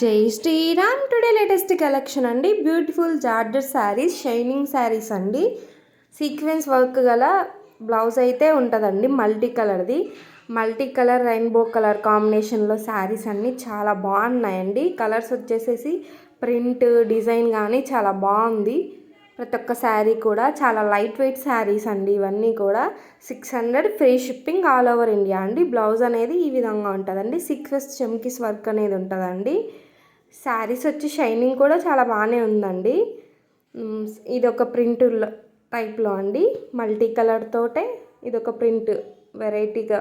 జై Shriram. Today latest collection అండి. Beautiful georgette sarees, shining sarees అండి. సీక్వెన్స్ వర్క్ గల బ్లౌజ్ అయితే ఉంటుందండి. మల్టీ కలర్ రెయిన్బో కలర్ కాంబినేషన్లో శారీస్ అన్నీ చాలా బాగున్నాయండి. కలర్స్ వచ్చేసేసి ప్రింట్ డిజైన్ కానీ చాలా బాగుంది. ప్రతి ఒక్క శారీ కూడా చాలా లైట్ వెయిట్ శారీస్ అండి. ఇవన్నీ కూడా 600 free shipping all over India అండి. బ్లౌజ్ అనేది ఈ విధంగా ఉంటుందండి. సీక్వెన్స్ చెమ్కీస్ వర్క్ అనేది ఉంటుందండి. శారీస్ వచ్చి షైనింగ్ కూడా చాలా బాగానే ఉందండి. ఇది ఒక ప్రింట్ టైప్లో అండి. మల్టీ కలర్ తోటే ఇదొక ప్రింట్ వెరైటీగా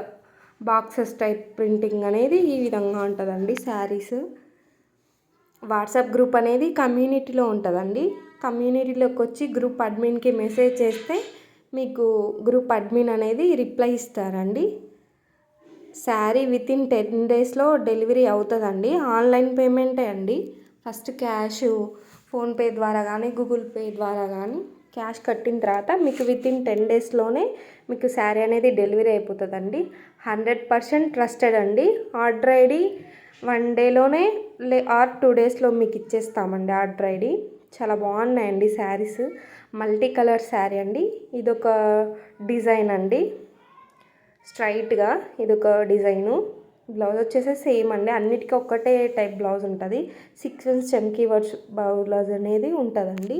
బాక్సెస్ టైప్ ప్రింటింగ్ అనేది ఈ విధంగా ఉంటుందండి. శారీస్ వాట్సాప్ గ్రూప్ అనేది కమ్యూనిటీలో ఉంటుందండి. కమ్యూనిటీలోకి వచ్చి గ్రూప్ అడ్మిన్కి మెసేజ్ చేస్తే మీకు గ్రూప్ అడ్మిన్ అనేది రిప్లై ఇస్తారండి. శారీ వితిన్ 10 డేస్లో డెలివరీ అవుతుందండి. ఆన్లైన్ పేమెంటే అండి. ఫస్ట్ క్యాష్ ఫోన్పే ద్వారా కానీ గూగుల్ పే ద్వారా కానీ క్యాష్ కట్టిన తర్వాత మీకు వితిన్ 10 డేస్లోనే మీకు శారీ అనేది డెలివరీ అయిపోతుందండి. 100% ట్రస్టెడ్ అండి. ఆర్డర్ ఐడి 1 డేలోనే ఆర్ 2 డేస్లో మీకు ఇచ్చేస్తామండి. ఆర్డర్ ఐడి చాలా బాగున్నాయండి శారీస్. మల్టీ కలర్ శారీ అండి. ఇదొక డిజైన్ అండి. స్ట్రైట్గా ఇదొక డిజైను. బ్లౌజ్ వచ్చేసి సేమ్ అండి. అన్నిటికీ ఒక్కటే టైప్ బ్లౌజ్ ఉంటుంది. సీక్వెన్స్ చెమ్కీ వర్క్ బ్లౌజ్ అనేది ఉంటుందండి.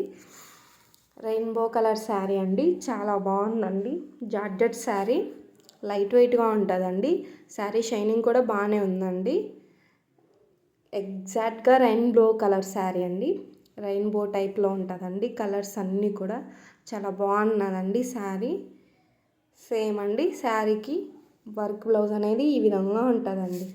రెయిన్బో కలర్ శారీ అండి. చాలా బాగుందండి. జార్జెట్ శారీ లైట్ వెయిట్గా ఉంటుందండి. శారీ షైనింగ్ కూడా బాగానే ఉందండి. ఎగ్జాక్ట్గా రెయిన్బో కలర్ శారీ అండి. రెయిన్బో టైప్లో ఉంటుందండి. కలర్స్ అన్నీ కూడా చాలా బాగున్నదండి శారీ. సేమ్ అండి. శారీకి వర్క్ బ్లౌజ్ అనేది ఈ విధంగా ఉంటుందండి.